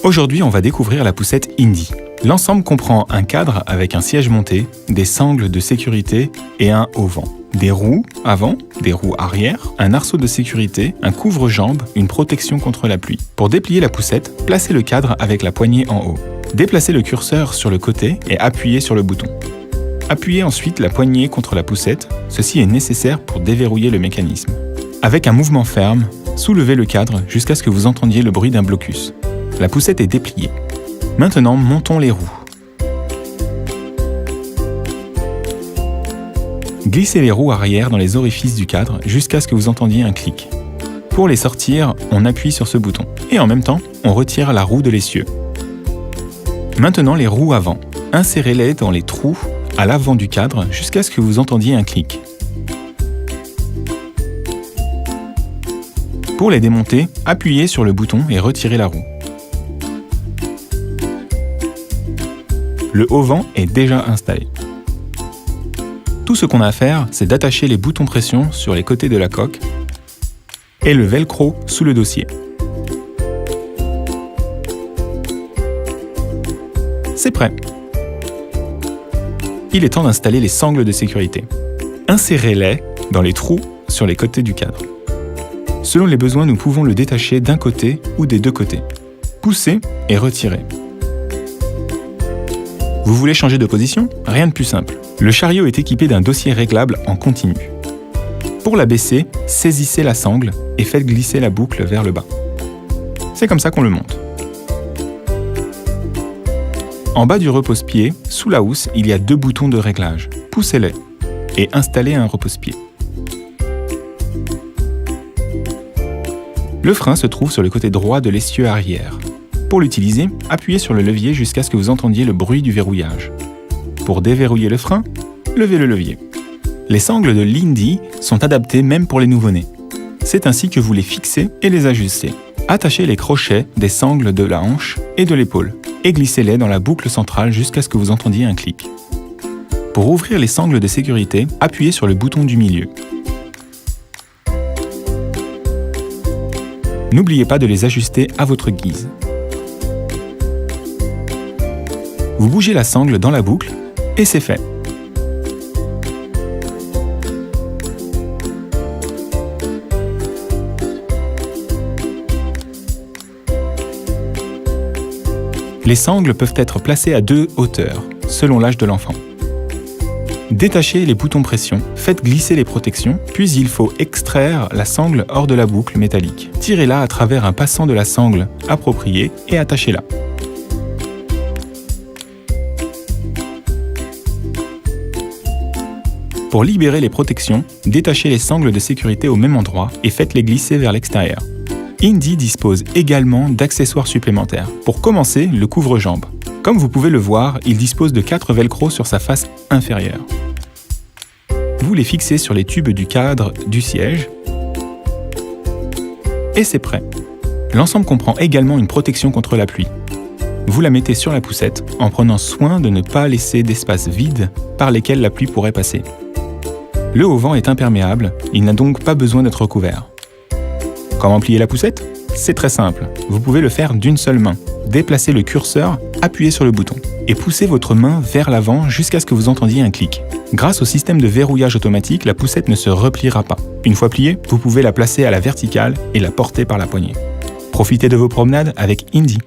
Aujourd'hui, on va découvrir la poussette Indy. L'ensemble comprend un cadre avec un siège monté, des sangles de sécurité et un auvent. Des roues avant, des roues arrière, un arceau de sécurité, un couvre-jambe, une protection contre la pluie. Pour déplier la poussette, placez le cadre avec la poignée en haut. Déplacez le curseur sur le côté et appuyez sur le bouton. Appuyez ensuite la poignée contre la poussette, ceci est nécessaire pour déverrouiller le mécanisme. Avec un mouvement ferme, soulevez le cadre jusqu'à ce que vous entendiez le bruit d'un blocus. La poussette est dépliée. Maintenant, montons les roues. Glissez les roues arrière dans les orifices du cadre jusqu'à ce que vous entendiez un clic. Pour les sortir, on appuie sur ce bouton. Et en même temps, on retire la roue de l'essieu. Maintenant, les roues avant. Insérez-les dans les trous à l'avant du cadre jusqu'à ce que vous entendiez un clic. Pour les démonter, appuyez sur le bouton et retirez la roue. Le haut-vent est déjà installé. Tout ce qu'on a à faire, c'est d'attacher les boutons pression sur les côtés de la coque et le velcro sous le dossier. C'est prêt. Il est temps d'installer les sangles de sécurité. Insérez-les dans les trous sur les côtés du cadre. Selon les besoins, nous pouvons le détacher d'un côté ou des deux côtés. Poussez et retirez. Vous voulez changer de position? Rien de plus simple. Le chariot est équipé d'un dossier réglable en continu. Pour l'abaisser, saisissez la sangle et faites glisser la boucle vers le bas. C'est comme ça qu'on le monte. En bas du repose-pied, sous la housse, il y a 2 boutons de réglage. Poussez-les et installez un repose-pied. Le frein se trouve sur le côté droit de l'essieu arrière. Pour l'utiliser, appuyez sur le levier jusqu'à ce que vous entendiez le bruit du verrouillage. Pour déverrouiller le frein, levez le levier. Les sangles de l'Indy sont adaptées même pour les nouveau-nés. C'est ainsi que vous les fixez et les ajustez. Attachez les crochets des sangles de la hanche et de l'épaule et glissez-les dans la boucle centrale jusqu'à ce que vous entendiez un clic. Pour ouvrir les sangles de sécurité, appuyez sur le bouton du milieu. N'oubliez pas de les ajuster à votre guise. Vous bougez la sangle dans la boucle et c'est fait. Les sangles peuvent être placées à 2 hauteurs, selon l'âge de l'enfant. Détachez les boutons pression, faites glisser les protections, puis il faut extraire la sangle hors de la boucle métallique. Tirez-la à travers un passant de la sangle approprié et attachez-la. Pour libérer les protections, détachez les sangles de sécurité au même endroit et faites-les glisser vers l'extérieur. Indy dispose également d'accessoires supplémentaires. Pour commencer, le couvre-jambe. Comme vous pouvez le voir, il dispose de 4 velcro sur sa face inférieure. Vous les fixez sur les tubes du cadre du siège et c'est prêt. L'ensemble comprend également une protection contre la pluie. Vous la mettez sur la poussette en prenant soin de ne pas laisser d'espace vide par lesquels la pluie pourrait passer. Le haut-vent est imperméable, il n'a donc pas besoin d'être recouvert. Comment plier la poussette? C'est très simple, vous pouvez le faire d'une seule main. Déplacez le curseur, appuyez sur le bouton et poussez votre main vers l'avant jusqu'à ce que vous entendiez un clic. Grâce au système de verrouillage automatique, la poussette ne se repliera pas. Une fois pliée, vous pouvez la placer à la verticale et la porter par la poignée. Profitez de vos promenades avec Indy.